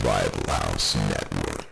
Rival House Network.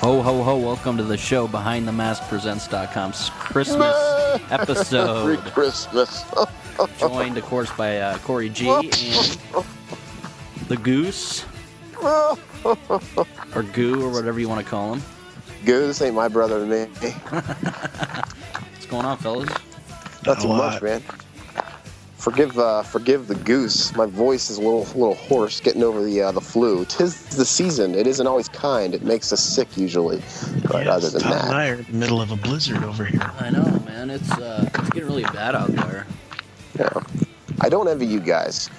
Ho, ho, ho, welcome to the show, BehindTheMaskPresents.com's Christmas episode. Merry Christmas. Joined, of course, by Cory G and the Goose, or Goo, or whatever you want to call him. Goose ain't my brother to me. What's going on, fellas? Not too much, man. Forgive the goose. My voice is a little hoarse, getting over the flu. 'Tis the season. It isn't always kind. It makes us sick usually. But yes, other than Tom that, and I are in the middle of a blizzard over here. I know, man. It's getting really bad out there. yeah. I don't envy you guys.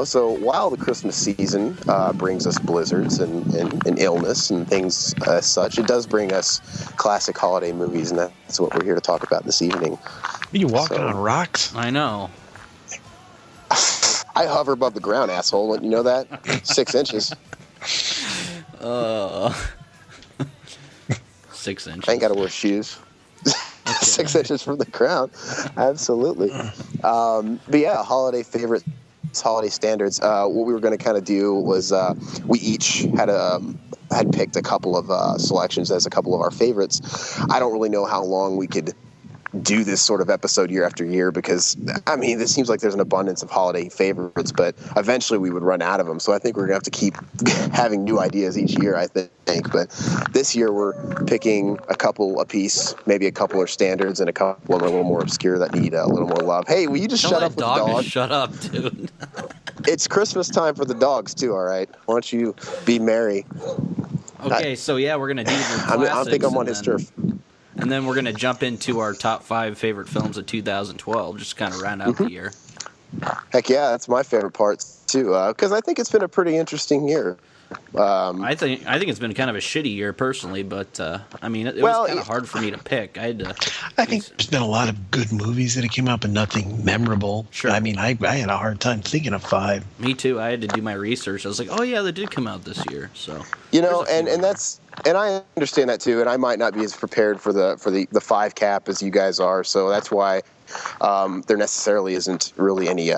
So while the Christmas season brings us blizzards and illness and things as such, it does bring us classic holiday movies, and that's what we're here to talk about this evening. Are you walking on rocks? I know. I hover above the ground, asshole. You know that? 6 inches. 6 inches. I ain't got to wear shoes. Okay. 6 inches from the ground. Absolutely. But yeah, holiday favorites, holiday standards. What we were going to kind of do was we each had picked a couple of selections as a couple of our favorites. I don't really know how long we could do this sort of episode year after year because, this seems like there's an abundance of holiday favorites, but eventually we would run out of them. So I think we're going to have to keep having new ideas each year, I think. But this year we're picking a couple apiece, maybe a couple are standards and a couple are a little more obscure that need a little more love. Hey, will you just shut up with the dog? Shut up, dude. It's Christmas time for the dogs, too, all right? Why don't you be merry? Okay, so yeah, we're going to do your classics. I think I'm on his turf. And then we're going to jump into our top 5 favorite films of 2012, just kind of round out the year. Heck yeah, that's my favorite part, too, because I think it's been a pretty interesting year. I think it's been kind of a shitty year personally, but it was kind of hard for me to pick. I think there's been a lot of good movies that have come out, but nothing memorable. Sure. I had a hard time thinking of 5. Me too. I had to do my research. I was like, oh yeah, they did come out this year. So and I understand that too, and I might not be as prepared for the 5 cap as you guys are, so that's why there necessarily isn't really any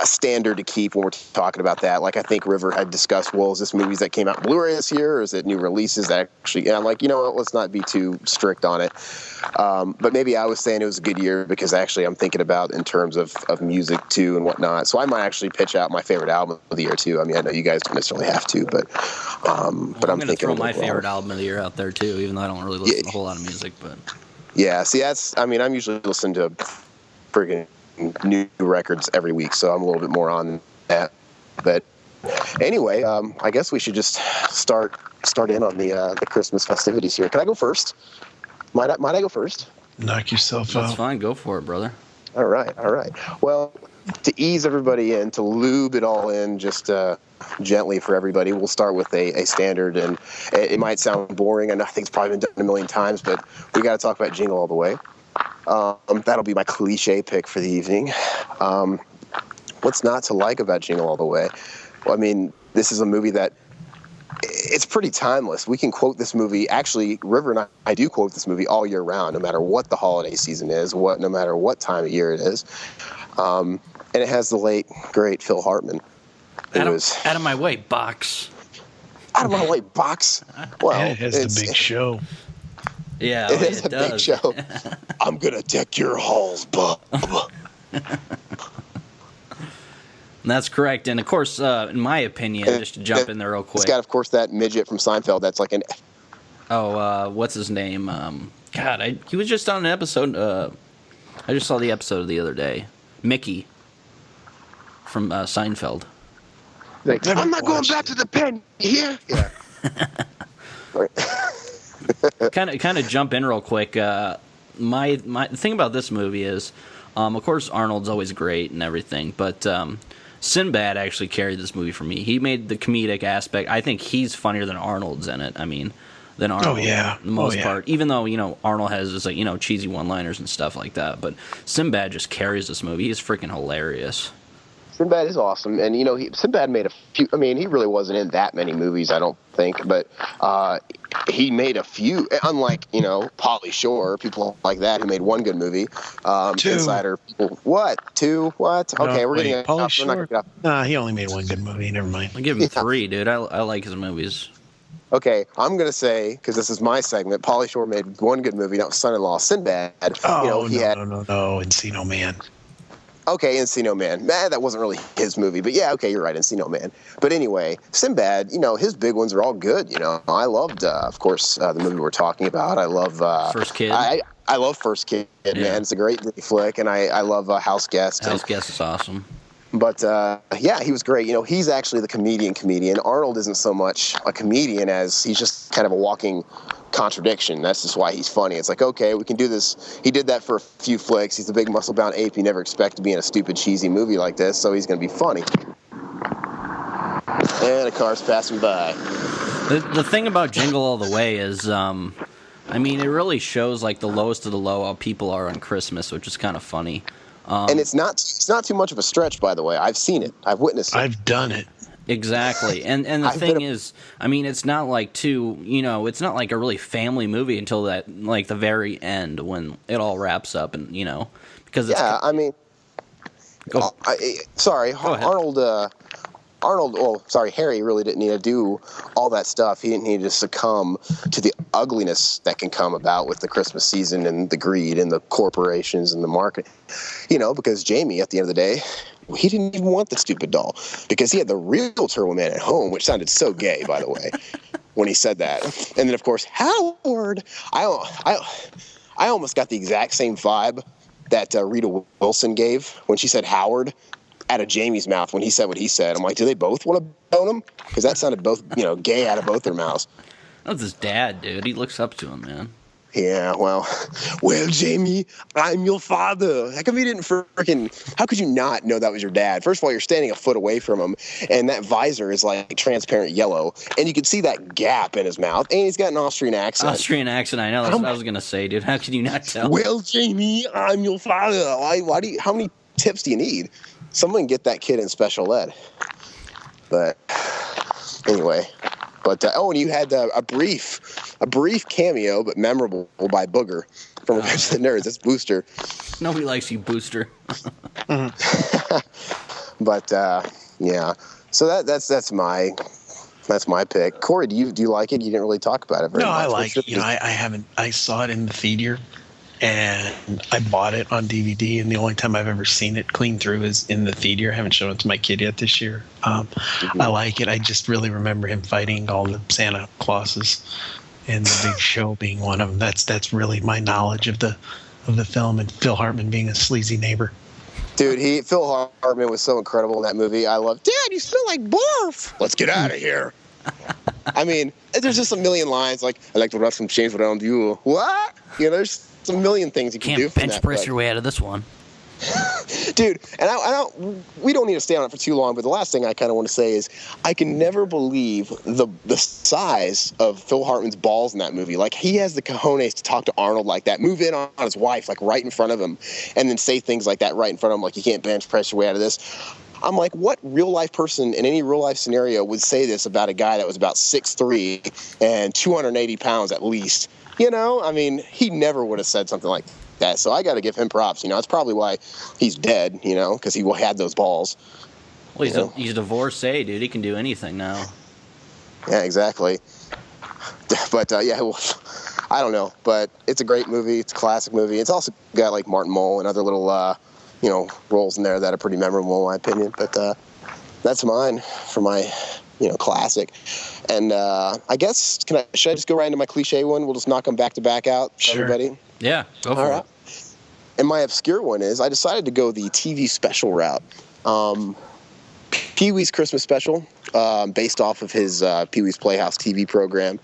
standard to keep when we're talking about that. Like I think River had discussed, well, is this movies that came out Blu-ray this year, or is it new releases that actually? And I'm like, you know what? Let's not be too strict on it. But maybe I was saying it was a good year because actually I'm thinking about in terms of music too and whatnot. So I might actually pitch out my favorite album of the year too. I know you guys don't necessarily have to, but I'm going to thinking throw my favorite album of the year out there too, even though I don't really listen to a whole lot of music. But yeah, see, I'm usually listening to friggin' new records every week, so I'm a little bit more on that. But anyway, I guess we should just start in on the Christmas festivities here. Can I go first? Might I go first? Knock yourself out. That's fine. Go for it, brother. All right. Well, to ease everybody in, to lube it all in, just gently for everybody, we'll start with a standard, and it might sound boring. I think it's probably been done a million times, but we got to talk about Jingle All the Way. That'll be my cliche pick for the evening. What's not to like about Jingle All the Way? Well, this is a movie that it's pretty timeless. We can quote this movie. Actually, River and I do quote this movie all year round, no matter what the holiday season is, no matter what time of year it is. And it has the late, great Phil Hartman. Out of my way, Box. Out of my way, Box. Well, and it has the big show. Yeah, it is a does. big show. I'm gonna deck your halls, bub. That's correct, and of course, in my opinion, just to jump in there real quick, it's got, of course, that midget from Seinfeld. That's like what's his name? He was just on an episode. I just saw the episode the other day. Mickey from Seinfeld. I'm not going back to the pen. Yeah. kind of jump in real quick. My the thing about this movie is, of course, Arnold's always great and everything, but Sinbad actually carried this movie for me. He made the comedic aspect. I think he's funnier than Arnold's in it. than Arnold. Oh, yeah. For the most Oh, yeah. part. Even though, Arnold has this, like, cheesy one-liners and stuff like that. But Sinbad just carries this movie. He's freaking hilarious. Sinbad is awesome, and Sinbad made a few. I mean, he really wasn't in that many movies, I don't think, but he made a few. Unlike Pauly Shore, people like that who made one good movie. Two. Insider people, what? Two? What? Okay, No, we're getting Pauly Shore. We're not gonna get off. Nah, he only made one good movie. Never mind. I give him 3, dude. I like his movies. Okay, I'm gonna say, because this is my segment, Pauly Shore made one good movie. That was Son-in-Law. Sinbad. Oh, he had. no, Encino Man. Okay, Encino Man. That wasn't really his movie, but yeah, okay, you're right, Encino Man. But anyway, Sinbad, his big ones are all good, I loved, of course, the movie we're talking about. I love... First Kid. I love First Kid, man. It's a great flick, and I love House Guest. House Guest is awesome. But, yeah, he was great. He's actually the comedian. Arnold isn't so much a comedian as he's just kind of a walking contradiction. That's just why he's funny. It's like, okay, we can do this. He did that for a few flicks. He's a big muscle-bound ape you never expect to be in a stupid, cheesy movie like this, so he's going to be funny. And a car's passing by. The thing about Jingle All the Way is, it really shows, like, the lowest of the low how people are on Christmas, which is kind of funny. And it's not too much of a stretch, by the way. I've seen it. I've witnessed it. I've done it. Exactly. And the thing is, it's not like it's not like a really family movie until that, like, the very end when it all wraps up and, because it's... Yeah, Go ahead. Harry really didn't need to do all that stuff. He didn't need to succumb to the ugliness that can come about with the Christmas season and the greed and the corporations and the market. Because Jamie, at the end of the day, he didn't even want the stupid doll because he had the real Turbo Man at home, which sounded so gay, by the way, when he said that. And then, of course, Howard. I almost got the exact same vibe that Rita Wilson gave when she said Howard out of Jamie's mouth when he said what he said. I'm like, do they both want to bone him? Because that sounded both, gay out of both their mouths. That's his dad, dude. He looks up to him, man. Yeah, well, Jamie, I'm your father. How come you didn't how could you not know that was your dad? First of all, you're standing a foot away from him, and that visor is like transparent yellow, and you can see that gap in his mouth, and he's got an Austrian accent. I know. That's what I was going to say, dude. How could you not tell? Well, Jamie, I'm your father. How many tips do you need? Someone get that kid in special ed. But anyway, and you had a brief cameo, but memorable by Booger from Revenge of the Nerds. That's Booster. Nobody likes you, Booster. But yeah, so that's my pick. Corey, do you like it? You didn't really talk about it very much. No, I like it. I haven't. I saw it in the theater. And I bought it on DVD, and the only time I've ever seen it clean through is in the theater. I haven't shown it to my kid yet this year. I like it. I just really remember him fighting all the Santa Clauses, and the Big Show being one of them. That's really my knowledge of the film, and Phil Hartman being a sleazy neighbor. Dude, Phil Hartman was so incredible in that movie. I love, Dad, you smell like barf. Let's get out of here. I mean, there's just a million lines like, I like to rub some chains around you. What? There's a million things you can do. Can't bench press your way out of this one. Dude, and we don't need to stay on it for too long, but the last thing I kind of want to say is I can never believe the size of Phil Hartman's balls in that movie. Like, he has the cojones to talk to Arnold like that, move in on his wife, like, right in front of him, and then say things like that right in front of him, like, you can't bench press your way out of this. I'm like, what real-life person in any real-life scenario would say this about a guy that was about 6'3" and 280 pounds at least? I mean, he never would have said something like that. So I got to give him props. That's probably why he's dead, because he had those balls. Well, he's a divorcee, dude. He can do anything now. Yeah, exactly. But, yeah, well, I don't know. But it's a great movie. It's a classic movie. It's also got, like, Martin Mull and other little, roles in there that are pretty memorable in my opinion. But that's mine for my... classic. And I guess, should I just go right into my cliche one? We'll just knock them back to back out, sure. Everybody? Yeah, go for it. And my obscure one is I decided to go the TV special route. Pee-wee's Christmas special, based off of his Pee-wee's Playhouse TV program.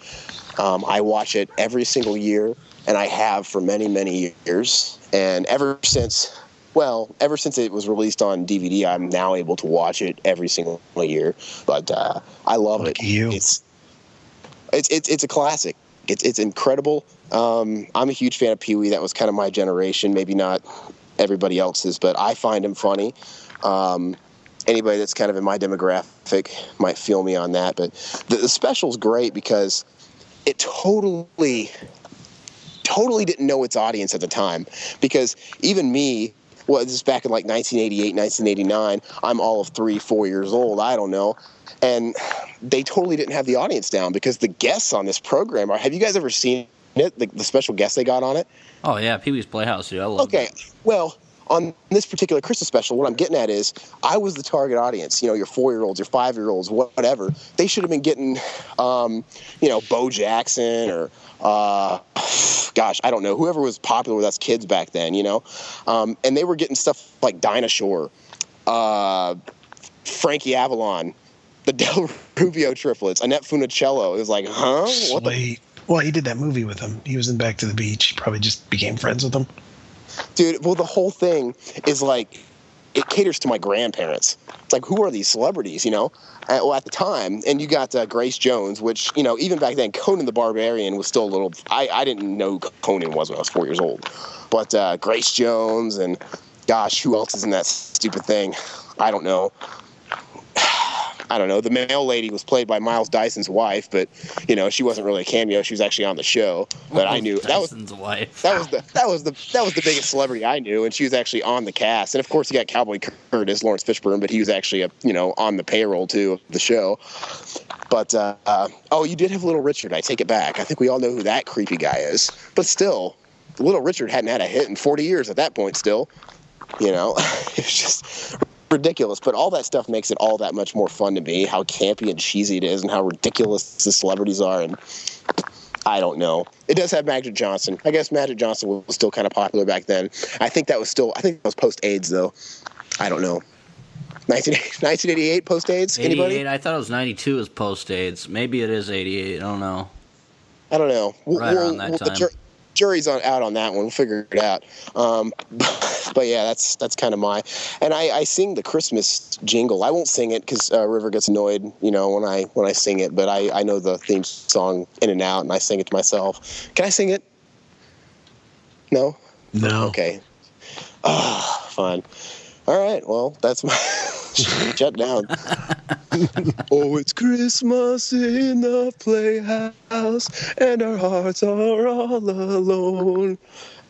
I watch it every single year, and I have for many, many years. And ever since it was released on DVD, I'm now able to watch it every single year. But I love it. You. It's a classic. It's incredible. I'm a huge fan of Pee-wee. That was kind of my generation, maybe not everybody else's, but I find him funny. Anybody that's kind of in my demographic might feel me on that. But the special's great because it totally didn't know its audience at the time. Because even me, this is back in like 1988, 1989, I'm all of 3-4 years old, I don't know. And they totally didn't have the audience down because the guests on this program have you guys ever seen it? The special guests they got on it? Oh, yeah, Pee-wee's Playhouse, dude. I love it. Okay, well, on this particular Christmas special, what I'm getting at is I was the target audience. Your 4-year-olds, your 5-year-olds, whatever. They should have been getting, Bo Jackson or, gosh, I don't know, whoever was popular with us kids back then, and they were getting stuff like Dinah Shore, Frankie Avalon, the Del Rubio triplets, Annette Funicello. It was like, huh? What Sweet. Well, he did that movie with him. He was in Back to the Beach. He probably just became friends with them. Dude, well, the whole thing is like, it caters to my grandparents. It's like, who are these celebrities, at the time. And you got Grace Jones, which, even back then, Conan the Barbarian was still a little, I didn't know who Conan was when I was 4 years old. But Grace Jones and, gosh, who else is in that stupid thing? I don't know. The male lady was played by Miles Dyson's wife, but she wasn't really a cameo. She was actually on the show. But I knew Dyson's wife. That was the biggest celebrity I knew, and she was actually on the cast. And of course, you got Cowboy Curtis, Lawrence Fishburne, but he was actually on the payroll too of the show. But you did have Little Richard. I take it back. I think we all know who that creepy guy is. But still, Little Richard hadn't had a hit in 40 years at that point. Still, it's just ridiculous, but all that stuff makes it all that much more fun to me, how campy and cheesy it is and how ridiculous the celebrities are. And I don't know, it does have Magic Johnson. I guess Magic Johnson was still kind of popular back then. I think that was post-AIDS though. I don't know. 1988 post-AIDS? 88, anybody? I thought it was 92 as post-AIDS. Maybe it is 88. I don't know. Right around that time. Jury's out on that one. We'll figure it out. But yeah, that's kind of and I sing the Christmas jingle. I won't sing it because River gets annoyed, when I sing it. But I know the theme song in and out, and I sing it to myself. Can I sing it? No. No. Okay. Fine. All right. Well, that's my shut down. Oh, it's Christmas in the playhouse, and our hearts are all alone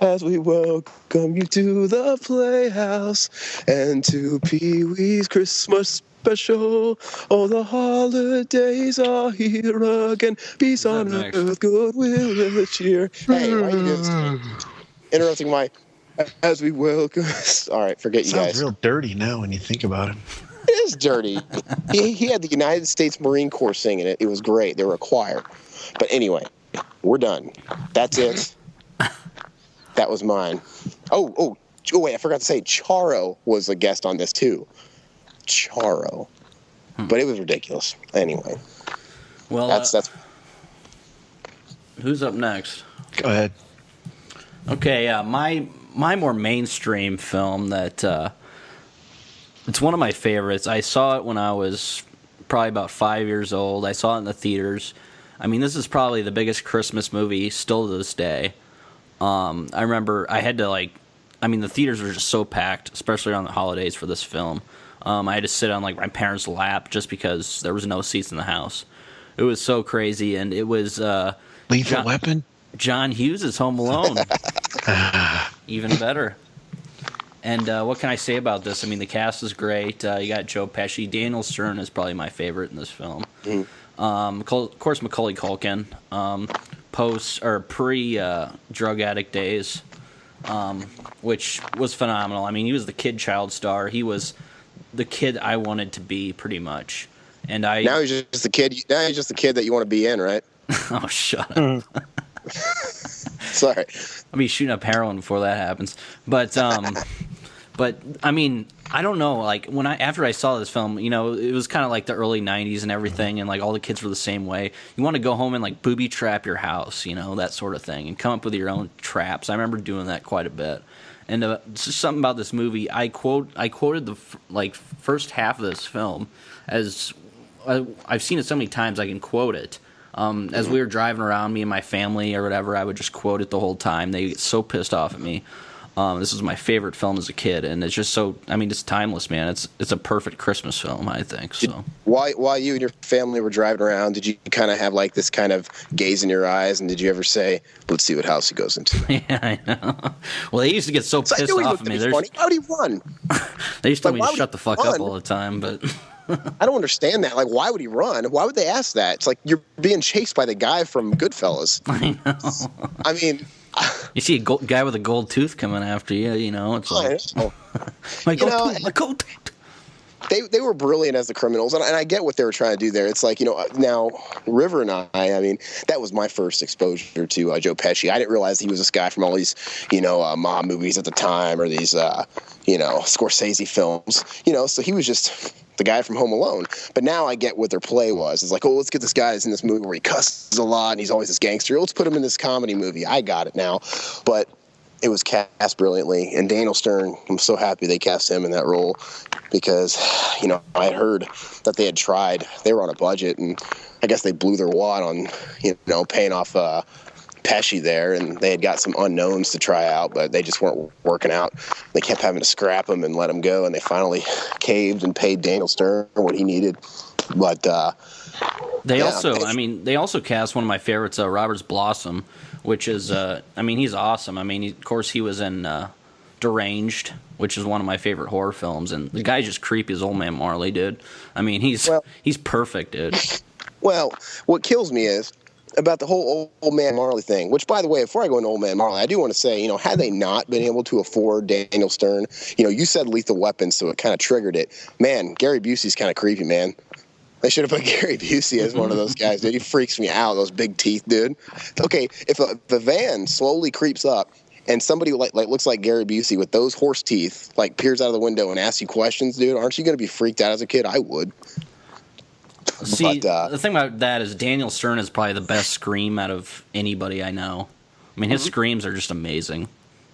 as we welcome you to the playhouse and to Pee-wee's Christmas special. Oh, the holidays are here again. Peace on earth, goodwill and cheer. Hey, why are you doing this? Interrupting my as we welcome. All right, forget you guys. Sounds real dirty now when you think about it. It is dirty. He had the United States Marine Corps singing it. It was great. They were a choir. But anyway, we're done. That's it. That was mine. Oh, wait, I forgot to say, Charo was a guest on this too. Charo. But it was ridiculous. Anyway. Well, that's who's up next? Go ahead. Okay, my more mainstream film that it's one of my favorites. I saw it when I was probably about 5 years old. I saw it in the theaters. I mean, this is probably the biggest Christmas movie still to this day. I remember I had to the theaters were just so packed, especially around the holidays for this film. I had to sit on my parents' lap just because there was no seats in the house. It was so crazy, and it was Lethal Weapon. John Hughes is Home Alone. Even better. And what can I say about this? I mean, the cast is great. You got Joe Pesci. Daniel Stern is probably my favorite in this film. Of course, Macaulay Culkin. Pre-drug addict days, which was phenomenal. I mean, he was the kid child star. He was the kid I wanted to be, pretty much. And now he's just the kid. Now he's just the kid that you want to be in, right? Oh, shut up. Sorry. I'll be shooting up heroin before that happens. But I mean, I don't know. After I saw this film, it was kind of like the early '90s and everything, and all the kids were the same way. You want to go home and booby trap your house, that sort of thing, and come up with your own traps. I remember doing that quite a bit. And just something about this movie. I quoted the first half of this film as I've seen it so many times I can quote it. As we were driving around, me and my family or whatever, I would just quote it the whole time. They get so pissed off at me. This was my favorite film as a kid, and it's just so. I mean, it's timeless, man. It's a perfect Christmas film, I think. So while you and your family were driving around, did you kind of have like this kind of gaze in your eyes, and did you ever say, "Let's see what house he goes into"? Yeah, I know. Well, they used to get so pissed off at me. Funny. Why would he run? They used to tell me to shut the fuck up all the time, but. I don't understand that. Like, why would he run? Why would they ask that? It's like you're being chased by the guy from Goodfellas. I know. I mean. You see a guy with a gold tooth coming after you, you know. It's like, my gold tooth. They were brilliant as the criminals, and I get what they were trying to do there. It's like, you know, now River and I mean, that was my first exposure to Joe Pesci. I didn't realize he was this guy from all these, you know, mob movies at the time, or these, you know, Scorsese films, you know, so he was just the guy from Home Alone. But now I get what their play was. It's like, oh, let's get this guy that's in this movie where he cusses a lot and he's always this gangster. Let's put him in this comedy movie. I got it now. But it was cast brilliantly. And Daniel Stern, I'm so happy they cast him in that role because, you know, I had heard that they had tried. They were on a budget, and I guess they blew their wad on, you know, paying off Pesci there, and they had got some unknowns to try out, but they just weren't working out. They kept having to scrap him and let him go, and they finally caved and paid Daniel Stern what he needed. But they also cast one of my favorites, Robert's Blossom, which is I mean, he's awesome. I mean, of course, he was in Deranged, which is one of my favorite horror films, and the guy's just creepy as Old Man Marley, dude. I mean, he's perfect, dude. Well, what kills me is about the whole Old Man Marley thing, which, by the way, before I go into Old Man Marley, I do want to say, you know, had they not been able to afford Daniel Stern, you know, you said Lethal Weapon, so it kind of triggered it. Man, Gary Busey's kind of creepy, man. They should have put Gary Busey as one of those guys, dude. He freaks me out, those big teeth, dude. Okay, if the van slowly creeps up and somebody like looks like Gary Busey with those horse teeth, like peers out of the window and asks you questions, dude, aren't you going to be freaked out as a kid? I would. See, the thing about that is Daniel Stern is probably the best scream out of anybody I know. I mean, his screams are just amazing.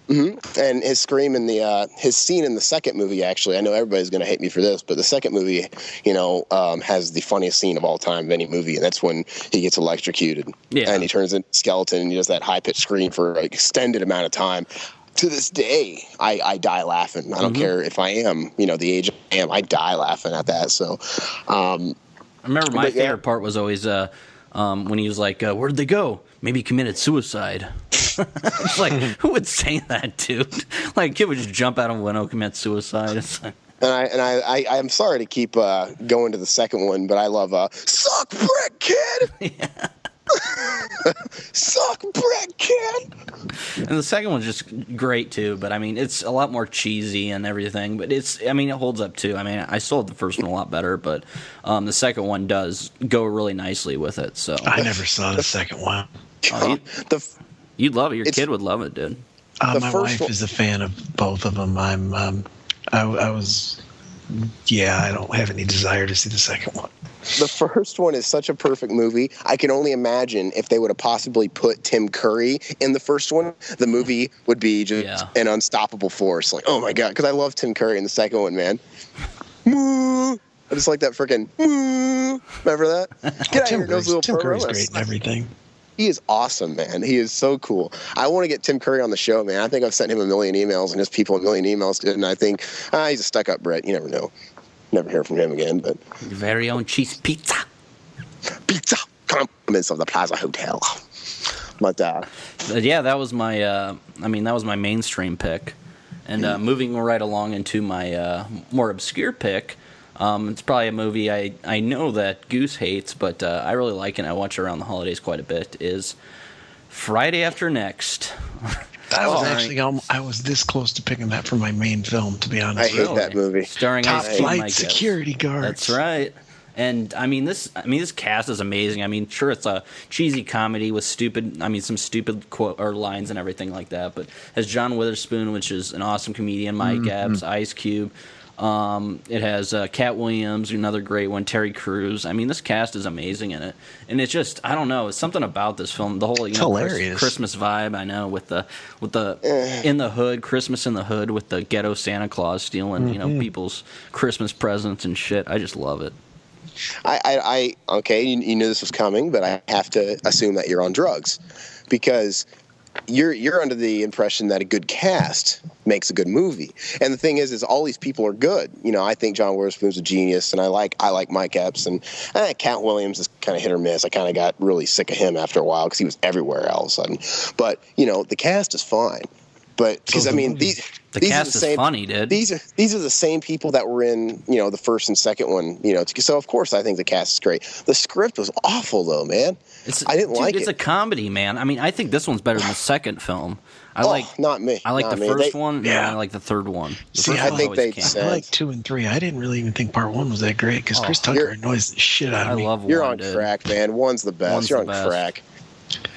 Mm-hmm. And his scream in the his scene in the second movie, actually, I know everybody's going to hate me for this, but the second movie, you know, has the funniest scene of all time of any movie, and that's when he gets electrocuted. Yeah. And he turns into a skeleton, and he does that high-pitched scream for an extended amount of time. To this day, I die laughing. I don't care if I am, you know, the age I am, I die laughing at that. So, I remember my favorite part was always when he was like, where'd they go? Maybe he committed suicide. It's like, who would say that, dude? Like, a kid would just jump out of a window, commit suicide. It's like, I'm sorry to keep going to the second one, but I love suck brick, kid. Yeah. Suck brick, kid. And the second one's just great too, but I mean, it's a lot more cheesy and everything. But it holds up too. I mean, I sold the first one a lot better, but the second one does go really nicely with it. So I never saw the second one. You'd love it. Your kid would love it, dude. My wife is a fan of both of them. I don't have any desire to see the second one. The first one is such a perfect movie. I can only imagine if they would have possibly put Tim Curry in the first one, the movie would be just an unstoppable force. Like, oh my God, because I love Tim Curry in the second one, man. Moo. I just like that freaking moo. Remember that? Tim Curry's great and everything. He is awesome, man. He is so cool. I want to get Tim Curry on the show, man. I think I've sent him a million emails, and his people a million emails, and I think he's a stuck-up Brit. You never know. Never hear from him again. But your very own cheese pizza. Pizza. Compliments of the Plaza Hotel. But yeah, that was my. That was my mainstream pick, and moving right along into my more obscure pick. It's probably a movie I know that Goose hates, but I really like it. And I watch it around the holidays quite a bit. Is Friday After Next. I was this close to picking that for my main film, to be honest. I hate that movie. Starring Top Flight Security Guards. That's right. And this cast is amazing. I mean, sure, it's a cheesy comedy with some stupid quote or lines and everything like that. But it has John Witherspoon, which is an awesome comedian, Mike Epps, Ice Cube. It has Cat Williams, another great one, Terry Crews. I mean, this cast is amazing in it, and it's just, I don't know, it's something about this film, the whole Christmas vibe. I know with the in the hood, Christmas in the hood, with the ghetto Santa Claus stealing people's Christmas presents and shit. I just love it. Okay, you knew this was coming, but I have to assume that you're on drugs, because you're under the impression that a good cast makes a good movie. And the thing is all these people are good. I think John Witherspoon's a genius, and I like Mike Epps, and Cat Williams is kind of hit or miss. I kind of got really sick of him after a while because he was everywhere all of a sudden. But the cast is fine. But because the cast is funny, dude. These are the same people that were in the first and second one. So of course I think the cast is great. The script was awful though, man. I didn't like it. It's a comedy, man. I mean, I think this one's better than the second film. Not me. I like the first one. Yeah, and I like the third one. I think they. I like 2 and 3. I didn't really even think part 1 was that great because Chris Tucker annoys the shit out of me. I love You're one, on dude. crack, man. One's the best. You're on crack.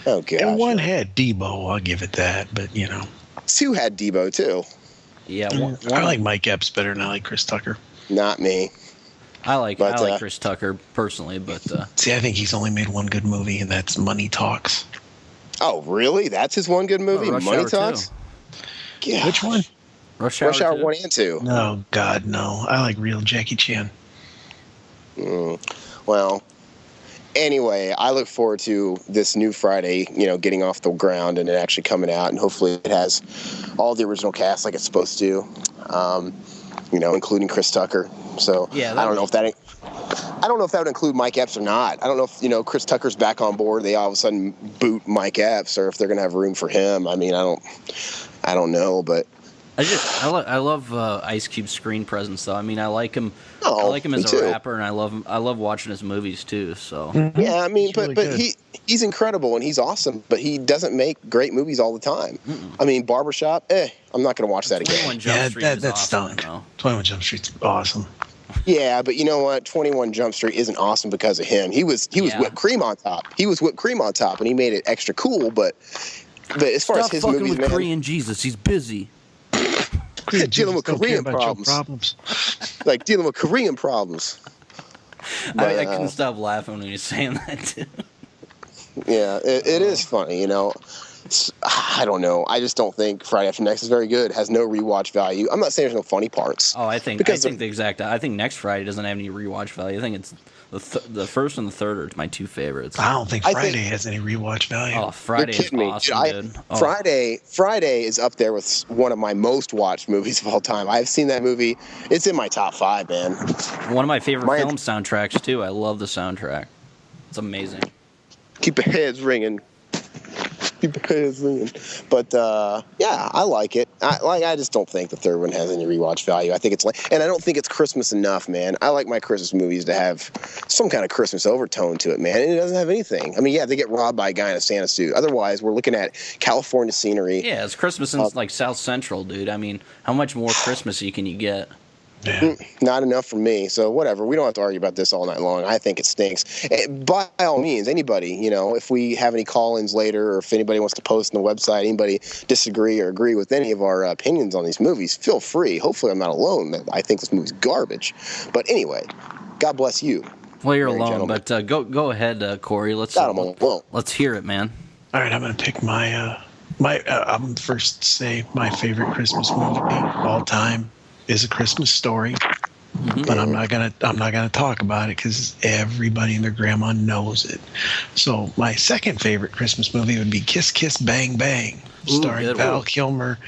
Oh god. And 1 had Debo. I'll give it that, but 2 had Debo too. Yeah, I like Mike Epps better than I like Chris Tucker. Not me. I like Chris Tucker personally, but see, I think he's only made 1 good movie, and that's Money Talks. Oh, really? That's his one good movie, Money Talks? Yeah. Which one? Rush Hour 1 and 2. No, God, no. I like real Jackie Chan. Well, anyway, I look forward to this new Friday, getting off the ground and it actually coming out, and hopefully it has all the original cast like it's supposed to, including Chris Tucker. So yeah, I don't know if that would include Mike Epps or not. I don't know if Chris Tucker's back on board, they all of a sudden boot Mike Epps, or if they're going to have room for him. I mean, I don't know, but I love Ice Cube's screen presence, though. I mean, I like him. I like him as a rapper, and I love watching his movies too. So yeah, I mean, but he's incredible and he's awesome, but he doesn't make great movies all the time. I mean, Barbershop, I'm not going to watch that again. 21 Jump Street is that awesome, stunk. 21 Jump Street's awesome. Yeah, but you know what? 21 Jump Street isn't awesome because of him. He was whipped cream on top. He was whipped cream on top, and he made it extra cool. But as far as his movies, with Korean Jesus, he's busy. Dealing with Korean problems. Like dealing with Korean problems. But, I couldn't stop laughing when he was saying that too. Yeah, it is funny, I don't know. I just don't think Friday After Next is very good. It has no rewatch value. I'm not saying there's no funny parts. Oh, I think next Friday doesn't have any rewatch value. I think it's the first and the third are my 2 favorites. I don't think Friday has any rewatch value. Oh, Friday is awesome, dude. Oh. Friday is up there with one of my most watched movies of all time. I've seen that movie. It's in my top 5, man. One of my favorite film soundtracks too. I love the soundtrack. It's amazing. Keep your heads ringing. But yeah, I like it. I just don't think the third one has any rewatch value. I think and I don't think it's Christmas enough, man. I like my Christmas movies to have some kind of Christmas overtone to it, man. And it doesn't have anything. I mean, yeah, they get robbed by a guy in a Santa suit. Otherwise, we're looking at California scenery. Yeah, it's Christmas in like South Central, dude. I mean, how much more Christmassy can you get? Yeah. Not enough for me. So whatever. We don't have to argue about this all night long. I think it stinks. By all means, anybody, if we have any call-ins later, or if anybody wants to post on the website, anybody disagree or agree with any of our opinions on these movies, feel free. Hopefully I'm not alone. I think this movie's garbage. But anyway, God bless you. Well, you're alone, but go ahead, Corey. Let's hear it, man. All right, I'm going to pick I'm going to first say my favorite Christmas movie of all time is A Christmas Story, but I'm not gonna talk about it because everybody and their grandma knows it. So my second favorite Christmas movie would be Kiss Kiss Bang Bang, starring Val Kilmer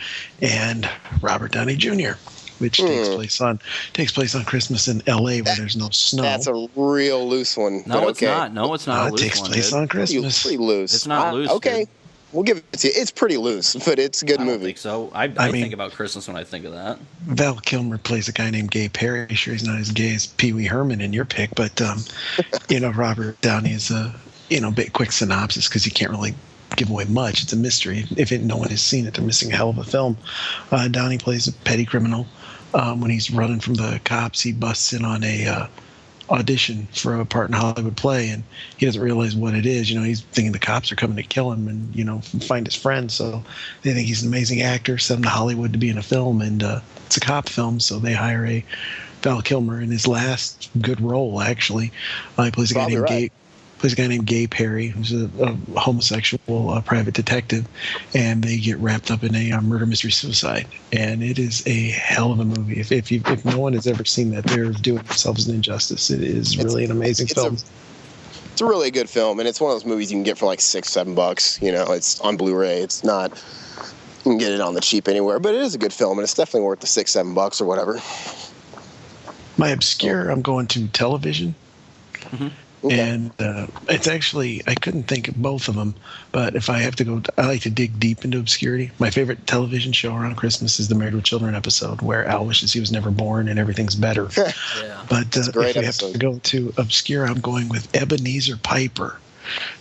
and Robert Downey Jr., which takes place on Christmas in L.A. where there's no snow. That's a real loose one. No, it's not. No, it's not. It takes place on Christmas. Pretty loose. It's not loose. Okay. Dude. We'll give it to you. It's pretty loose, but it's a good movie. I don't think so. I think about Christmas when I think of that. Val Kilmer plays a guy named Gay Perry. Sure, he's not as gay as Pee Wee Herman in your pick, but Robert Downey is a bit quick synopsis because you can't really give away much. It's a mystery. If no one has seen it, they're missing a hell of a film. Downey plays a petty criminal. When he's running from the cops, he busts in on a audition for a part in a Hollywood play, and he doesn't realize what it is. He's thinking the cops are coming to kill him and find his friend, so they think he's an amazing actor, send him to Hollywood to be in a film, and it's a cop film, so they hire a Val Kilmer in his last good role, actually. He plays a guy named plays a guy named Gay Perry, who's a homosexual private detective, and they get wrapped up in a murder mystery suicide. And it is a hell of a movie. If no one has ever seen that, they're doing themselves an injustice. It is really an amazing film. It's a really good film, and it's one of those movies you can get for like $6-7. You know, it's on Blu-ray. It's not, you can get it on the cheap anywhere, but it is a good film, and it's definitely worth the $6-7 or whatever. My obscure, I'm going to television. Mm-hmm. Okay. And it's actually, I couldn't think of both of them, but if I have to go, I like to dig deep into obscurity. My favorite television show around Christmas is the Married with Children episode, where Al wishes he was never born and everything's better. Yeah. But if great we episode. have to go to obscure, I'm going with Ebenezer Piper,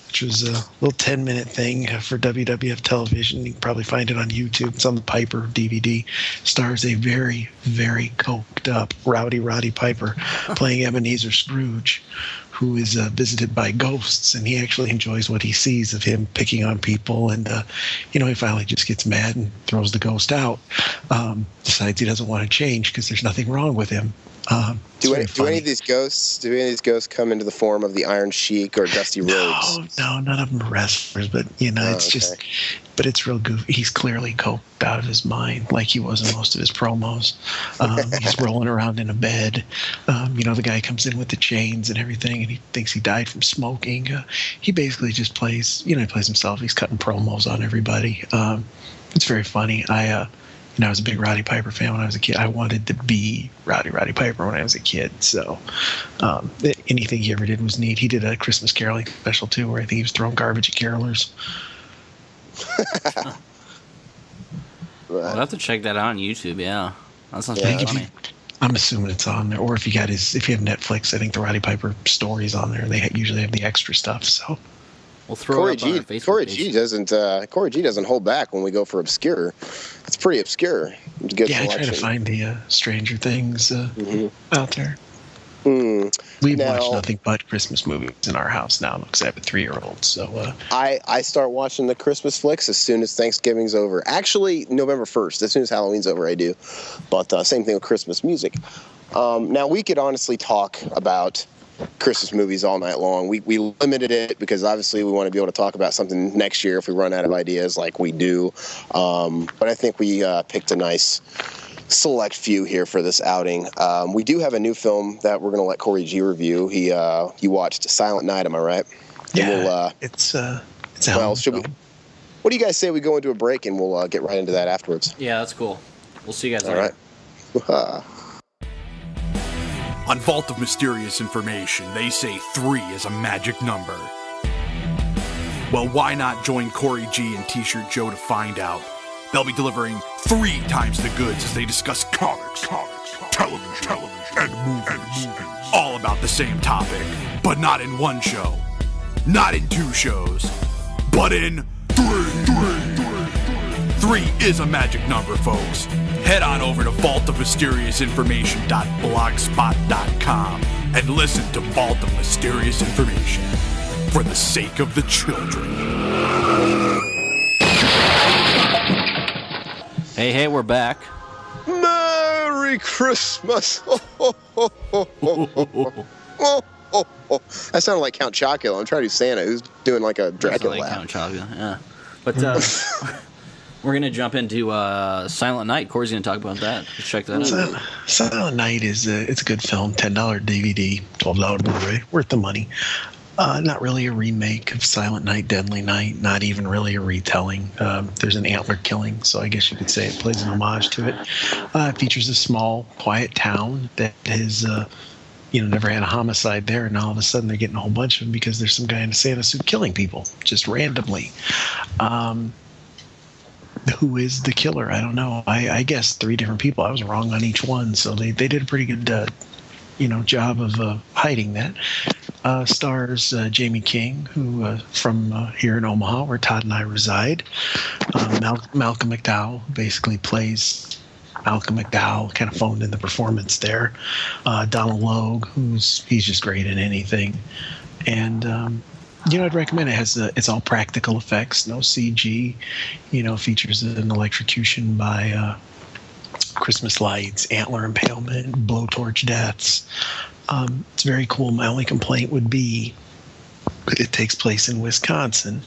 which was a little 10-minute thing for WWF television. You can probably find it on YouTube. It's on the Piper DVD. Stars a very, very coked up Roddy Piper playing Ebenezer Scrooge, who is visited by ghosts, and he actually enjoys what he sees of him picking on people. And, he finally just gets mad and throws the ghost out. Decides he doesn't want to change because there's nothing wrong with him. Do any of these ghosts come into the form of the Iron Sheik or Dusty Rhodes? No, none of them are wrestlers, but it's just, but it's real goofy. He's clearly coked out of his mind, like he was in most of his promos. He's rolling around in a bed. The guy comes in with the chains and everything, and he thinks he died from smoking. He basically just plays, he plays himself. He's cutting promos on everybody. It's very funny. I was a big Roddy Piper fan when I was a kid. I wanted to be Roddy Piper when I was a kid. So anything he ever did was neat. He did a Christmas caroling special, too, where I think he was throwing garbage at carolers. I'll have to check that out on YouTube, yeah. That sounds Yeah. pretty funny. I'm assuming it's on there. Or if you have Netflix, I think the Roddy Piper story's on there. They usually have the extra stuff, so... We'll throw it up on our Facebook Cory page. Cory G doesn't hold back when we go for obscure. It's pretty obscure. It's a good I selection. try to find the Stranger Things out there. We've Now- watched nothing but Christmas movies in our house now because I have a 3-year-old. So I start watching the Christmas flicks as soon as Thanksgiving's over. Actually, November 1st. As soon as Halloween's over, I do. But same thing with Christmas music. Now, we could honestly talk about Christmas movies all night long. We limited it because obviously we want to be able to talk about something next year if we run out of ideas like we do. But I think we picked a nice select few here for this outing. We do have a new film that we're going to let Cory G review. He watched Silent Night, am I right? yeah, it's out. Well, what do you guys say we go into a break and we'll get right into that afterwards? Yeah, that's cool. We'll see you guys All later. right. On Vault of Mysterious Information, they say 3 is a magic number. Well, why not join Cory G and T-Shirt Joe to find out? They'll be delivering 3 times the goods as they discuss comics, television, and movies. All about the same topic, but not in one show. Not in 2 shows, but in 3. 3 is a magic number, folks. Head on over to vaultofmysteriousinformation.blogspot.com and listen to Vault of Mysterious Information for the sake of the children. Hey, we're back. Merry Christmas! That sounded like Count Chocula. I'm trying to do Santa, who's doing like a Dracula Like laugh. Count Chocula, yeah. But we're going to jump into Silent Night. Corey's going to talk about that. Let's check that out. Silent Night it's a good film. $10 DVD, $12 Blu-ray, worth the money. Not really a remake of Silent Night, Deadly Night. Not even really a retelling. There's an antler killing, so I guess you could say it plays an homage to it. It features a small, quiet town that has never had a homicide there, and all of a sudden they're getting a whole bunch of them because there's some guy in a Santa suit killing people just randomly. Who is the killer? I don't know. I guessed 3 different people. I was wrong on each one, so they did a pretty good job of hiding that. Stars Jamie King, who from here in Omaha, where Todd and I reside. Malcolm McDowell basically plays Malcolm McDowell, kind of phoned in the performance there. Donald Logue, he's just great in anything. And I'd recommend it. It's all practical effects, no CG. Features an electrocution by Christmas lights, antler impalement, blowtorch deaths. It's very cool. My only complaint would be It takes place in Wisconsin.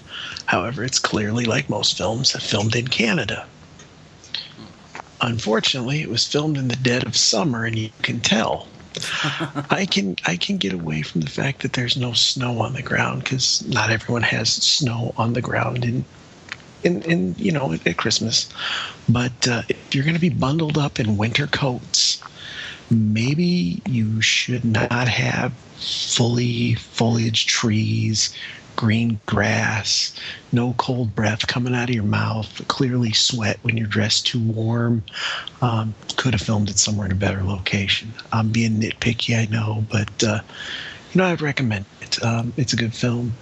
However, it's clearly, like most films, filmed in Canada. Unfortunately, it was filmed in the dead of summer, and you can tell. I can get away from the fact that there's no snow on the ground, because not everyone has snow on the ground in at Christmas. But if you're going to be bundled up in winter coats, maybe you should not have fully foliaged trees, green grass, no cold breath coming out of your mouth, clearly sweat when you're dressed too warm. Could have filmed it somewhere in a better location. I'm being nitpicky, I know, but I'd recommend it. It's a good film.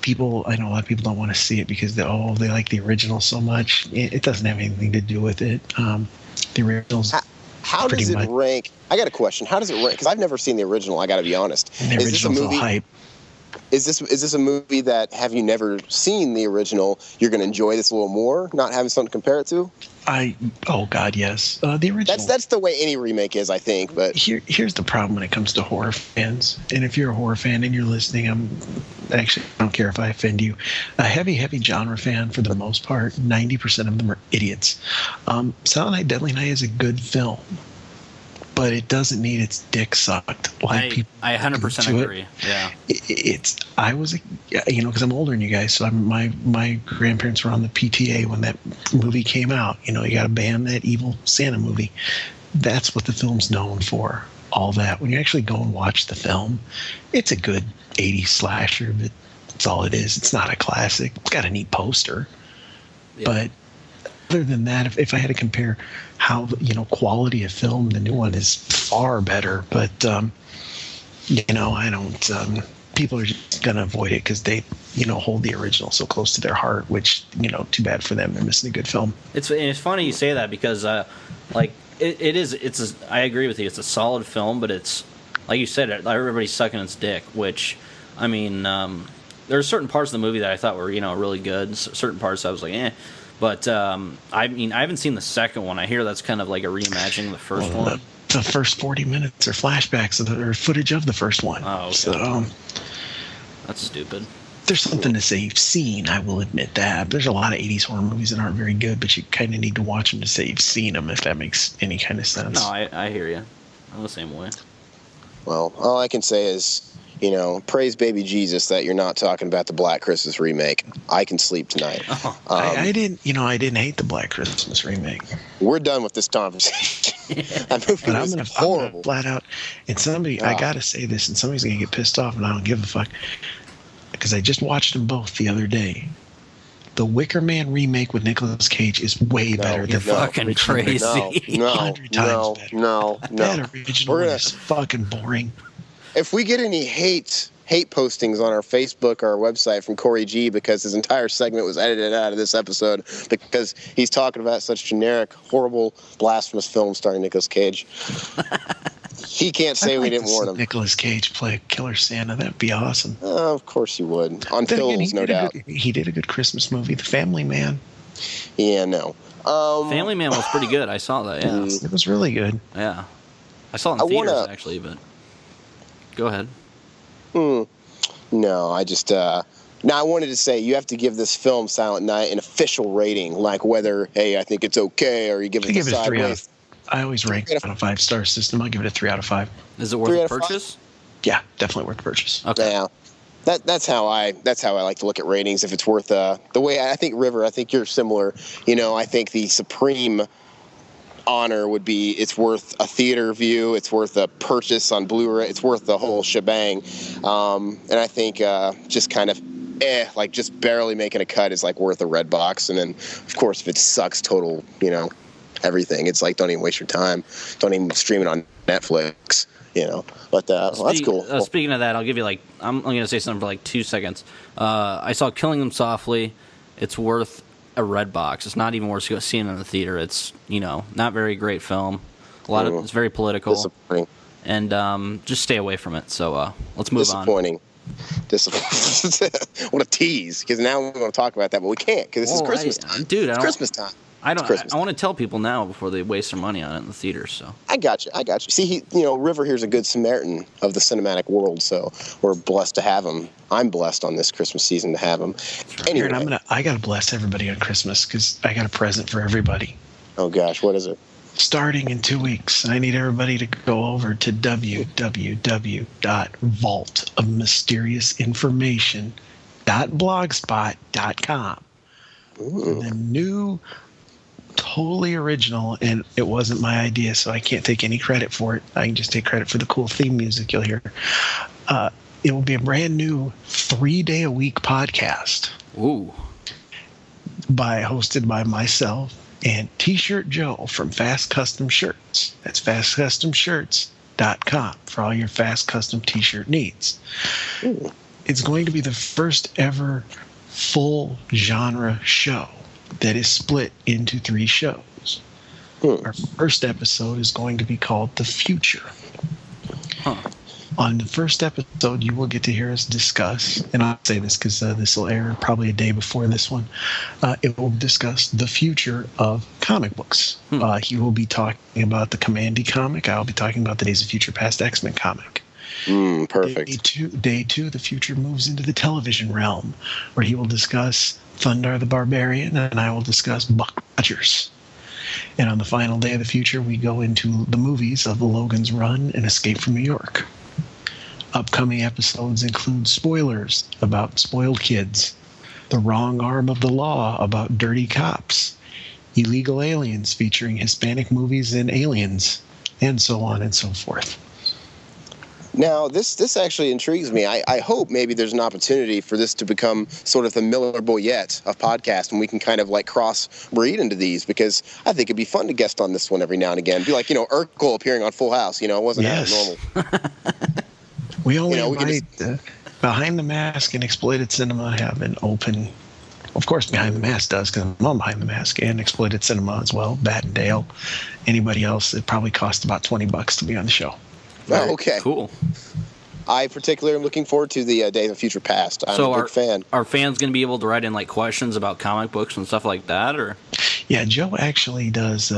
I know a lot of people don't want to see it because they like the original so much. It doesn't have anything to do with it. The original's How does it rank? I got a question. How does it rank? Because I've never seen the original. I got to be honest. The original's all hype. Is this a movie that, have you never seen the original, you're going to enjoy this a little more, not having something to compare it to? Oh God, yes. The original. That's the way any remake is, I think. But here's the problem when it comes to horror fans. And if you're a horror fan and you're listening, I don't care if I offend you. A heavy genre fan for the most part. 90% of them are idiots. Silent Night, Deadly Night is a good film, but it doesn't need its dick sucked. I 100% agree. Yeah. Because I'm older than you guys, so my grandparents were on the PTA when that movie came out. You got to ban that evil Santa movie. That's what the film's known for. All that. When you actually go and watch the film, it's a good 80s slasher, but that's all it is. It's not a classic. It's got a neat poster. Yeah. But other than that, if I had to compare how quality of film, the new one is far better. But I don't. People are just gonna avoid it because they hold the original so close to their heart. Which too bad for them. They're missing a good film. It's funny you say that because I agree with you. It's a solid film, but it's like you said, everybody's sucking its dick. Which I mean, there are certain parts of the movie that I thought were really good. Certain parts I was like, eh. But, I haven't seen the second one. I hear that's kind of like a reimagining of the first one. The first 40 minutes are flashbacks or footage of the first one. Oh, okay. So, that's stupid. There's something to say you've seen, I will admit that. There's a lot of 80s horror movies that aren't very good, but you kind of need to watch them to say you've seen them, if that makes any kind of sense. No, I hear you. I'm the same way. Well, all I can say is, praise baby Jesus that you're not talking about the Black Christmas remake. I can sleep tonight. I didn't hate the Black Christmas remake. We're done with this conversation. That movie was horrible. I'm gonna flat out. And I gotta say this, and somebody's gonna get pissed off, and I don't give a fuck, because I just watched them both the other day. The Wicker Man remake with Nicolas Cage is way better than fucking crazy. No, 100 times better. No. That original is fucking boring. If we get any hate postings on our Facebook or our website from Cory G because his entire segment was edited out of this episode because he's talking about such generic, horrible, blasphemous films starring Nicolas Cage, he can't say we didn't warn him. Nicolas Cage play a killer Santa. That'd be awesome. Of course you would. On pills, no doubt. He did a good Christmas movie, The Family Man. Yeah, no. Family Man was pretty good. I saw that, yeah. It was really good. Yeah. I saw it in theaters, actually, but... Go ahead. No, I just... Now, I wanted to say, you have to give this film, Silent Night, an official rating, like whether, hey, I think it's okay, or you give it a sideways. I always rank it on a 5-star system. I'll give it a 3 out of 5. Is it worth a purchase? Yeah, definitely worth the purchase. Okay. Yeah. That's how I like to look at ratings. If it's worth the way I think, River, I think you're similar. I think the supreme honor would be it's worth a theater view, it's worth a purchase on Blu-ray, it's worth the whole shebang. And I think just kind of just barely making a cut is like worth a red box. And then of course if it sucks total, everything, it's like don't even waste your time, don't even stream it on Netflix. But that's cool. Speaking of that, I'll give you I'm going to say something for 2 seconds. I saw Killing Them Softly. It's worth a red box. It's not even worth seeing it in the theater. It's not very great film. It's very political. Disappointing. And just stay away from it. So let's move on. Disappointing. What a tease! Because now we want to talk about that, but we can't because this is Christmas time. Dude, it's Christmas time. I It's don't. Christmas. I want to tell people now before they waste their money on it in the theaters. So I got you. See, River here's a good Samaritan of the cinematic world, so we're blessed to have him. I'm blessed on this Christmas season to have him. Anyway. Aaron, I gotta bless everybody on Christmas because I got a present for everybody. Oh gosh, what is it? Starting in 2 weeks, I need everybody to go over to www.vaultofmysteriousInformation.blogspot.com for the new, totally original, and it wasn't my idea, so I can't take any credit for it. I can just take credit for the cool theme music you'll hear. It will be a brand new 3-day-a-week podcast. ooh, Hosted by myself and T-Shirt Joe from Fast Custom Shirts. That's fastcustomshirts.com for all your fast custom T-shirt needs. Ooh. It's going to be the first ever full genre show that is split into 3 shows. Our first episode is going to be called The Future. huh? On the first episode, you will get to hear us discuss, and I'll say this because this will air probably a day before this one. It will discuss the future of comic books. He will be talking about the Commandy comic. I'll be talking about the Days of Future Past X-Men comic. Perfect. Day two, the future moves into the television realm, where he will discuss Thundar the Barbarian, and I will discuss Buck Rogers. And on the final day of the future, we go into the movies of Logan's Run and Escape from New York. Upcoming episodes include spoilers about spoiled kids, The Wrong Arm of the Law about dirty cops, Illegal Aliens featuring Hispanic movies and aliens, and so on and so forth. Now, this actually intrigues me. I hope maybe there's an opportunity for this to become sort of the Miller Boyette of podcast, and we can kind of like cross-breed into these, because I think it'd be fun to guest on this one every now and again. Be like, Urkel appearing on Full House. It wasn't that normal. We only invite Behind the Mask and Exploited Cinema have an open. Of course, Behind the Mask does, because I'm on Behind the Mask, and Exploited Cinema as well. Bat and Dale. Anybody else, it probably costs about $20 to be on the show. Oh, okay. Cool. I particularly am looking forward to the Days of Future Past. I'm a big fan. Are fans going to be able to write in like questions about comic books and stuff like that, or? Yeah, Joe actually does.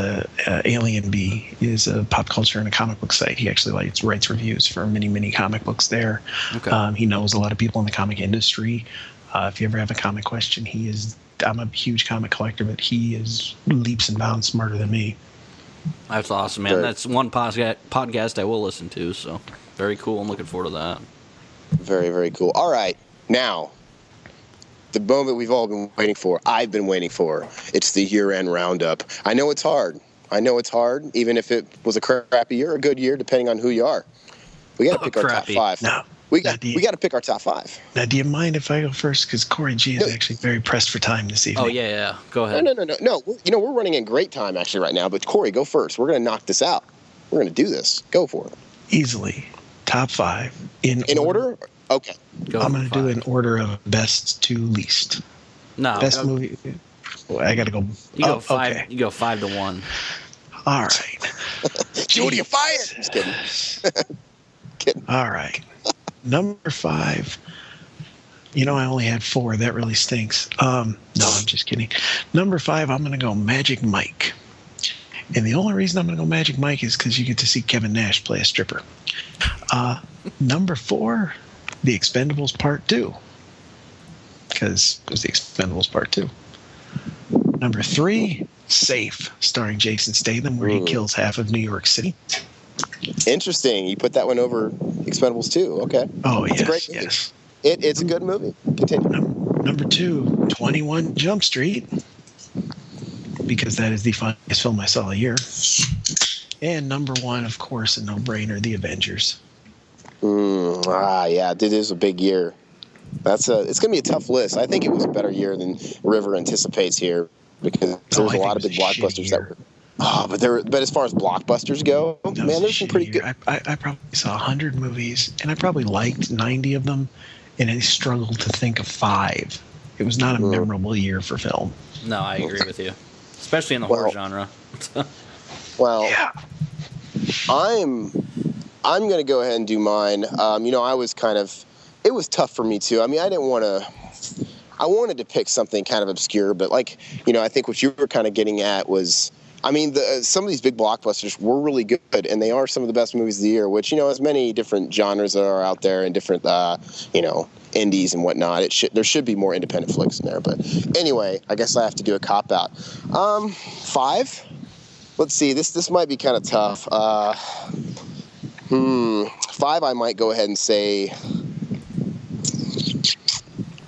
Alien B is a pop culture and a comic book site. He actually writes reviews for many comic books there. Okay. He knows a lot of people in the comic industry. If you ever have a comic question, I'm a huge comic collector, but he is leaps and bounds smarter than me. That's awesome, man. That's one podcast I will listen to, so very cool. I'm looking forward to that. Very, very cool. All right, now, the moment we've all been waiting for, I've been waiting for, it's the year-end roundup. I know it's hard, even if it was a crappy year or a good year, depending on who you are. We got to pick our top 5. No. We got to pick our top 5. Now, do you mind if I go first? Because Cory G is actually very pressed for time this evening. Oh, yeah. Go ahead. No. We're running in great time, actually, right now. But, Cory, go first. We're going to knock this out. We're going to do this. Go for it. Easily. Top 5. In order? Okay. I'm going to do in order of best to least. No. Best movie. I got to go. You go 5. Okay. You go 5 to 1. All right. Judy, you're fired. Just kidding. All right. Number 5. I only had 4. That really stinks. No, I'm just kidding. Number 5, I'm going to go Magic Mike. And the only reason I'm going to go Magic Mike is because you get to see Kevin Nash play a stripper. Number 4, The Expendables Part 2. Because it was The Expendables Part 2. Number 3, Safe, starring Jason Statham, where he kills half of New York City. Interesting. You put that one over Expendables 2. Okay. Oh, it's yes, a great movie. yes. It's a good movie. Continue. Number 2, 21 Jump Street, because that is the funniest film I saw all year. And number 1, of course, a no-brainer, The Avengers. Yeah, it is a big year. It's going to be a tough list. I think it was a better year than River anticipates here, because there's a lot of big blockbusters that were. But as far as blockbusters go, man, there's some pretty good. I probably saw 100 movies, and I probably liked 90 of them, and I struggled to think of 5. It was not a memorable year for film. No, I agree with you, especially in the horror genre. Well, yeah. I'm going to go ahead and do mine. I was it was tough for me too. I mean, I didn't want to I wanted to pick something kind of obscure, but like, I think what you were kind of getting at was, I mean, some of these big blockbusters were really good, and they are some of the best movies of the year, which, as many different genres that are out there and different, indies and whatnot, there should be more independent flicks in there. But anyway, I guess I have to do a cop-out. 5? Let's see. This might be kind of tough. 5, I might go ahead and say...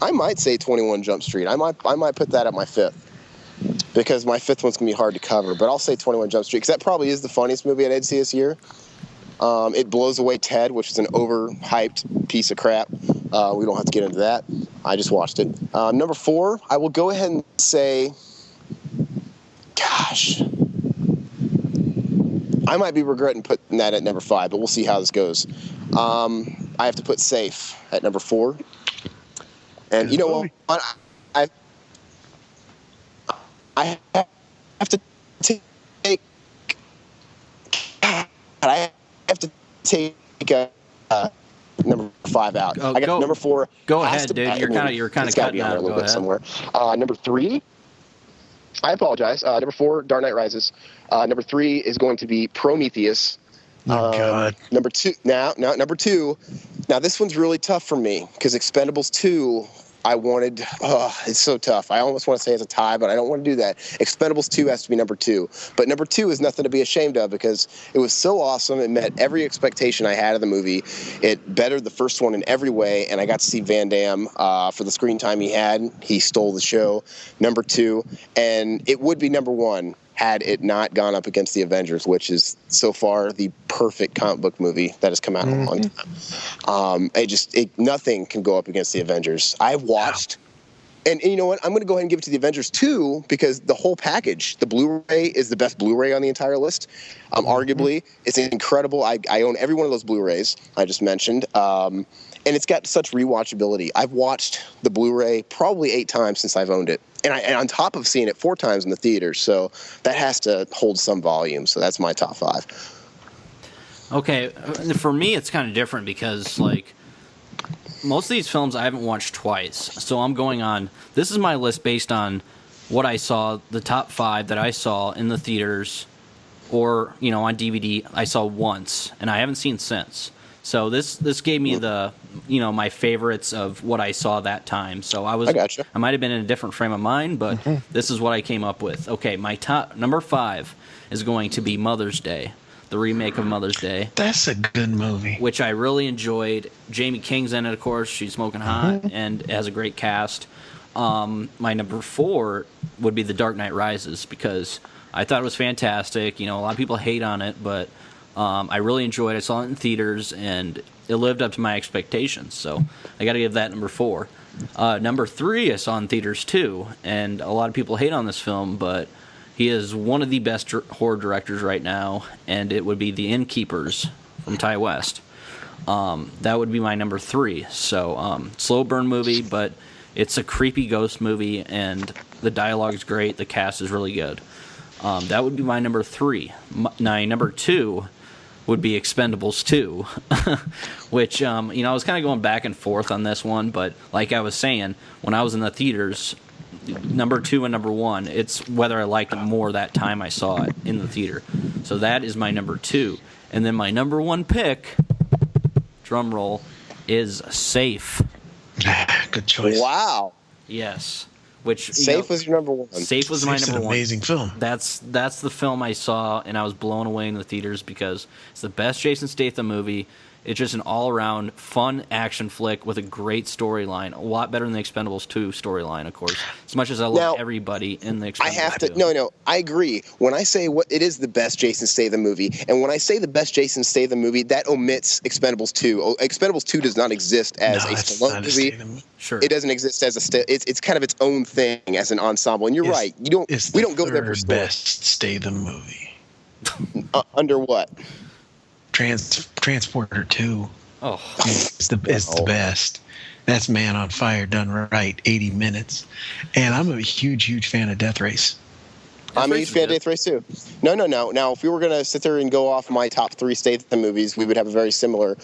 I might say 21 Jump Street. I might put that at my 5th. Because my 5th one's going to be hard to cover. But I'll say 21 Jump Street, because that probably is the funniest movie I did see this year. It blows away Ted, which is an overhyped piece of crap. We don't have to get into that. I just watched it. Number 4, I will go ahead and say... Gosh... I might be regretting putting that at number 5, but we'll see how this goes. I have to put Safe at number 4. And you know what? I have to take. I have to take number 5 out. I got number 4. Go ahead, dude. You're kind of cutting out a little bit somewhere. Number 3. I apologize. Number 4, Dark Knight Rises. Number 3 is going to be Prometheus. Oh, God. Number 2. Number 2. Now, this one's really tough for me because Expendables 2, I wanted. It's so tough. I almost want to say it's a tie, but I don't want to do that. Expendables 2 has to be number 2. But number 2 is nothing to be ashamed of because it was so awesome. It met every expectation I had of the movie. It bettered the first one in every way, and I got to see Van Damme for the screen time he had. He stole the show. Number 2, and it would be number 1 had it not gone up against the Avengers, which is so far the perfect comic book movie that has come out in a long time. Nothing can go up against the Avengers. I've watched, and you know what? I'm going to go ahead and give it to the Avengers 2 because the whole package, the Blu-ray is the best Blu-ray on the entire list. Arguably, it's incredible. I own every one of those Blu-rays I just mentioned. And it's got such rewatchability. I've watched the Blu-ray probably 8 times since I've owned it. And on top of seeing it 4 times in the theater. So that has to hold some volume. So that's my top 5. Okay. For me, it's kind of different because, like, most of these films I haven't watched twice. So I'm going on... This is my list based on what I saw, the top 5 that I saw in the theaters or, on DVD I saw once. And I haven't seen since. So this gave me the, my favorites of what I saw that time. So I gotcha. I might have been in a different frame of mind, but this is what I came up with. Okay, my top number 5 is going to be Mother's Day, the remake of Mother's Day. That's a good movie, which I really enjoyed. Jamie King's in it, of course. She's smoking hot and it has a great cast. My number 4 would be The Dark Knight Rises because I thought it was fantastic. A lot of people hate on it, but I really enjoyed it. I saw it in theaters, and it lived up to my expectations. So I got to give that number 4. Number 3 I saw in theaters, too. And a lot of people hate on this film, but he is one of the best horror directors right now, and it would be The Innkeepers from Ty West. That would be my number 3. So slow burn movie, but it's a creepy ghost movie, and the dialogue is great. The cast is really good. That would be my number 3. My number 2 would be Expendables 2, which, I was kind of going back and forth on this one, but like I was saying, when I was in the theaters, number 2 and number 1, it's whether I liked it more that time I saw it in the theater. So that is my number 2. And then my number 1 pick, drum roll, is Safe. Good choice. Wow. Yes. Which Safe was your number 1. Safe was my number 1. Amazing film. That's the film I saw, and I was blown away in the theaters because it's the best Jason Statham movie. It's just an all-around fun action flick with a great storyline. A lot better than the Expendables 2 storyline, of course. As much as I love everybody in the Expendables 2. No, I agree. When I say it is the best Jason Statham movie, and when I say the best Jason Statham movie, that omits Expendables 2. Expendables 2 does not exist as a Stallone movie. Sure. It doesn't exist as it's kind of its own thing as an ensemble. And you're right. We don't go there for story. Best Statham movie. Under what? Transporter 2. Oh, it's the best. That's Man on Fire done right, 80 minutes. And I'm a huge fan of Death Race. I'm a huge fan of Death Race too. No. Now, if we were going to sit there and go off my top 3 Statham movies, we would have a very similar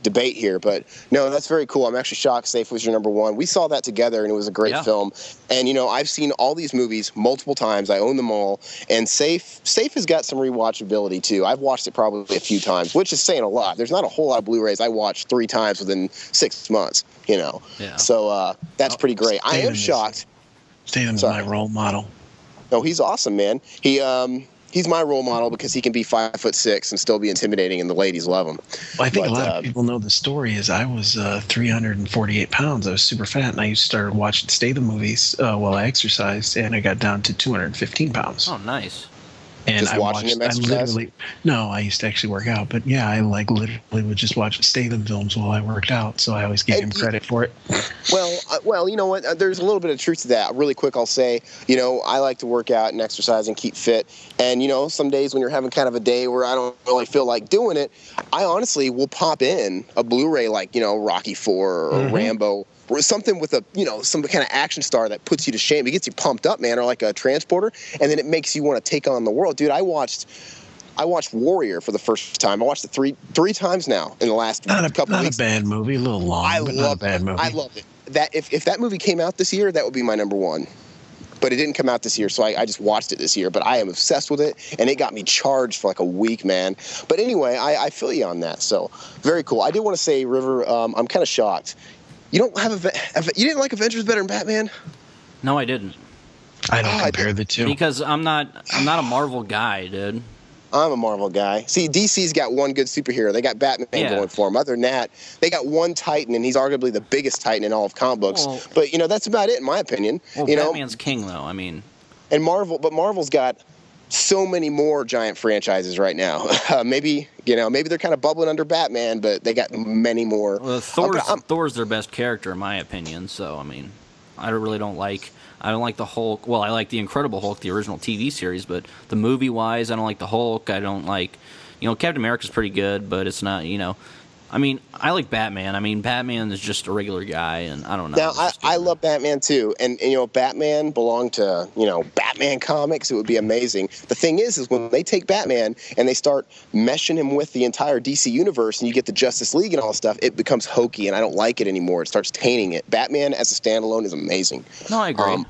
debate here. But no, that's very cool. I'm actually shocked Safe was your number 1. We saw that together, and it was a great film. And, I've seen all these movies multiple times. I own them all. And Safe has got some rewatchability too. I've watched it probably a few times, which is saying a lot. There's not a whole lot of Blu-rays I watched 3 times within 6 months, Yeah. So that's pretty great. I am shocked. Statham's my role model. No, he's awesome, man. He's my role model because he can be 5'6" and still be intimidating, and the ladies love him. Well, I think a lot of people know the story. Is I was 348 pounds. I was super fat, and I started watching Statham movies while I exercised, and I got down to 215 pounds. Oh, nice. And just watching him exercise? I used to actually work out, but yeah, I literally would just watch Statham films while I worked out, so I always gave him credit for it. Well, you know what? There's a little bit of truth to that. Really quick, I'll say, I like to work out and exercise and keep fit. And, some days when you're having kind of a day where I don't really feel like doing it, I honestly will pop in a Blu-ray like, Rocky IV or Rambo, or something with a, some kind of action star that puts you to shame. It gets you pumped up, man, or like a transporter, and then it makes you want to take on the world. Dude, I watched Warrior for the first time. I watched it three times now in the last couple of weeks. Not a bad movie, a little long, but not a bad movie. I loved it. That if that movie came out this year, that would be my number 1. But it didn't come out this year, so I just watched it this year. But I am obsessed with it, and it got me charged for like a week, man. But anyway, I feel you on that. So very cool. I did want to say, River, I'm kind of shocked. You didn't like Avengers better than Batman? No, I didn't. I don't compare the two because I'm not a Marvel guy, dude. I'm a Marvel guy. See, DC's got one good superhero. They got Batman going for them. Other than that, they got one Titan, and he's arguably the biggest Titan in all of comic books. Well, but that's about it in my opinion. Well, Batman's king, though. I mean, and Marvel's got so many more giant franchises right now. Maybe they're kind of bubbling under Batman, but they got many more. Well, Thor's their best character, in my opinion. So, I mean, I don't like the Hulk. Well, I like the Incredible Hulk, the original TV series, but the movie-wise, I don't like the Hulk. I don't like, Captain America's pretty good, but it's not, I mean, I like Batman. I mean, Batman is just a regular guy, and I don't know. Now, I love Batman, too. And Batman belonged to, Batman comics. It would be amazing. The thing is when they take Batman and they start meshing him with the entire DC universe and you get the Justice League and all that stuff, it becomes hokey, and I don't like it anymore. It starts tainting it. Batman as a standalone is amazing. No, I agree.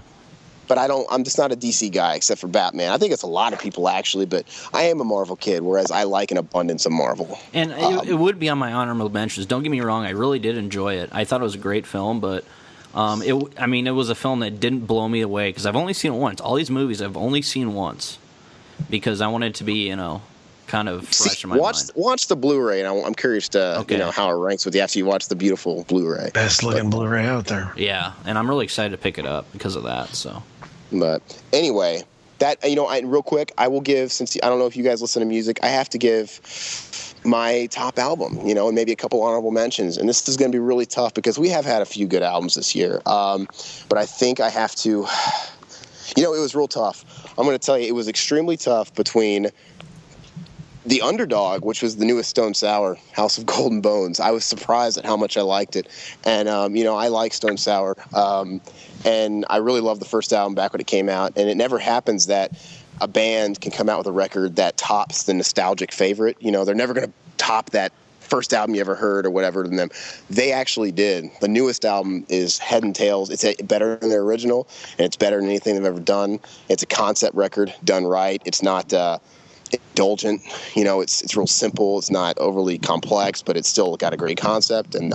But I'm just not a DC guy except for Batman. I think it's a lot of people, actually, but I am a Marvel kid, whereas I like an abundance of Marvel. And it would be on my honorable mentions. Don't get me wrong. I really did enjoy it. I thought it was a great film, but it was a film that didn't blow me away because I've only seen it once. All these movies I've only seen once because I wanted it to be, kind of fresh in my mind. Watch the Blu-ray, and I'm curious to how it ranks with you after you watch the beautiful Blu-ray. Best looking Blu-ray out there. Yeah, and I'm really excited to pick it up because of that. So. But anyway, that real quick, I will give, since I don't know if you guys listen to music, I have to give my top album, and maybe a couple honorable mentions. And this is going to be really tough because we have had a few good albums this year. But I think I have to, it was real tough. I'm going to tell you, it was extremely tough between The Underdog, which was the newest Stone Sour, House of Golden Bones. I was surprised at how much I liked it. And, I like Stone Sour. And I really loved the first album back when it came out. And it never happens that a band can come out with a record that tops the nostalgic favorite. They're never going to top that first album you ever heard or whatever than them. They actually did. The newest album is head and tails. It's better than their original, and it's better than anything they've ever done. It's a concept record done right. It's not indulgent, it's real simple. It's not overly complex, but it's still got a great concept. And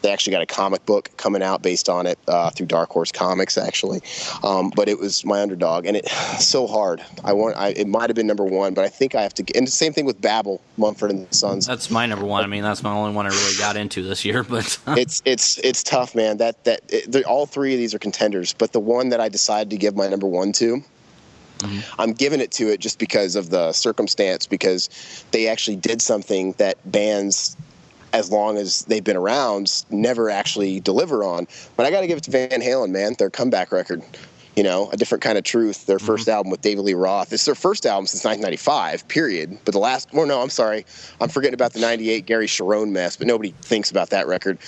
they actually got a comic book coming out based on it through Dark Horse Comics, actually. But it was my Underdog, and it's so hard. It might have been number 1, but I think I have to. And the same thing with Babel, Mumford and Sons. That's my number 1. I mean, that's my only one I really got into this year. But it's tough, man. All 3 of these are contenders, but the one that I decided to give my number 1 to. Mm-hmm. I'm giving it to it just because of the circumstance, because they actually did something that bands, as long as they've been around, never actually deliver on. But I got to give it to Van Halen, man. Their comeback record, A Different Kind of Truth, their first album with David Lee Roth. It's their first album since 1995, period. But I'm sorry. I'm forgetting about the 98 Gary Sharon mess, but nobody thinks about that record.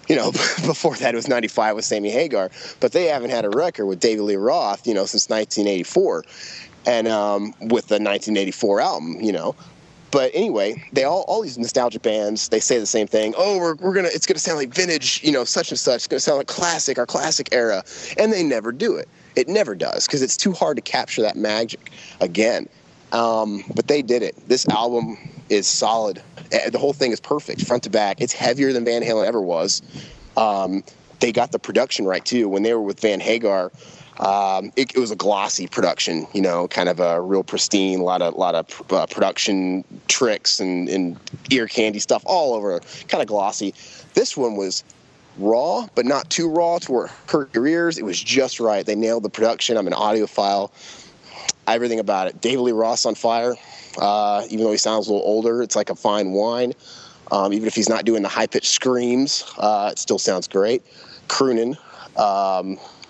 Before that it was 95 with Sammy Hagar, but they haven't had a record with David Lee Roth, since 1984. and with the 1984 album, you know. But anyway, they all these nostalgic bands, they say the same thing. Oh, it's gonna sound like vintage, you know, such and such. It's gonna sound like classic, our classic era, and they never do it. It never does because it's too hard to capture that magic again. But they did it. This album is solid. The whole thing is perfect, front to back. It's heavier than Van Halen ever was. They got the production right too. When they were with Van Hagar, it was a glossy production, you know, kind of a real pristine, a lot of production tricks and ear candy stuff all over, kind of glossy. This one was raw, but not too raw to where it hurt your ears. It was just right. They nailed the production. I'm an audiophile. Everything about it. David Lee Roth on fire. Even though he sounds a little older, it's like a fine wine. Even if he's not doing the high-pitched screams, it still sounds great. Croonin.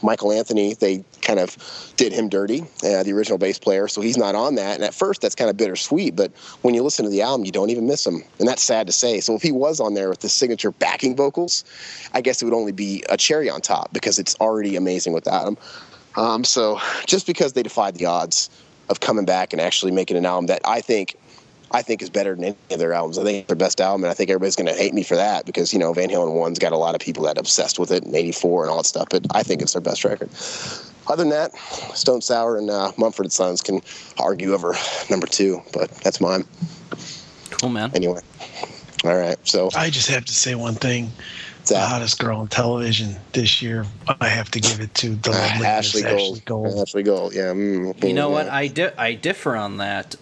Michael Anthony, they kind of did him dirty, the original bass player, so he's not on that. And at first, that's kind of bittersweet, but when you listen to the album, you don't even miss him. And that's sad to say. So if he was on there with the signature backing vocals, I guess it would only be a cherry on top because it's already amazing without him. So just because they defied the odds of coming back and actually making an album that I think is better than any of their albums. I think it's their best album, and I think everybody's going to hate me for that because, you know, Van Halen 1's got a lot of people that obsessed with it in 84 and all that stuff, but I think it's their best record. Other than that, Stone Sour and Mumford & Sons can argue over number 2, but that's mine. Cool, man. Anyway. All right. So I just have to say one thing. The hottest girl on television this year, I have to give it to the lovely Ashley Gold. Ashley Gold, yeah. You know what? I differ on that.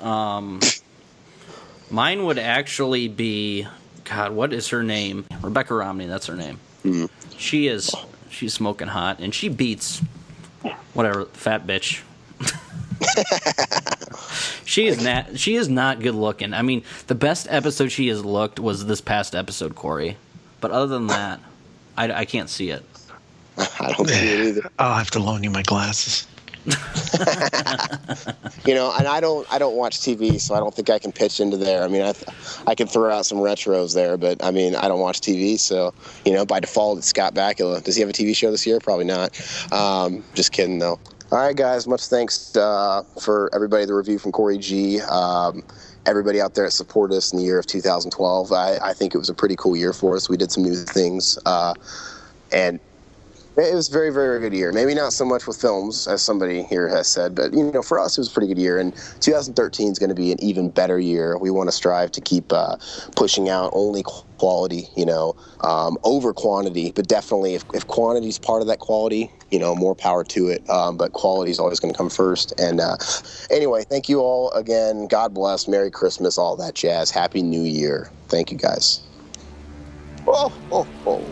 Mine would actually be, God, what is her name? Rebecca Romney, that's her name. Mm. She's smoking hot, and she beats whatever fat bitch. She is not good looking. I mean, the best episode she has looked was this past episode, Corey. But other than that, I can't see it. I don't see it either. I'll have to loan you my glasses. You know, and I don't watch TV, so I don't think I can pitch into there. I mean, I can throw out some retros there, but I mean, I don't watch TV, so, you know, by default, it's Scott Bakula. Does he have a TV show this year? Probably not. Just kidding, though. All right, guys, much thanks for everybody, the review from Cory G. Everybody out there that supported us in the year of 2012. I think it was a pretty cool year for us. We did some new things, and it was a very, very good year. Maybe not so much with films, as somebody here has said, but, you know, for us, it was a pretty good year. And 2013 is going to be an even better year. We want to strive to keep pushing out only quality, you know, over quantity. But definitely, if quantity is part of that quality, you know, more power to it. But quality is always going to come first. And anyway, thank you all again. God bless. Merry Christmas, all that jazz. Happy New Year. Thank you, guys. Oh, oh, oh.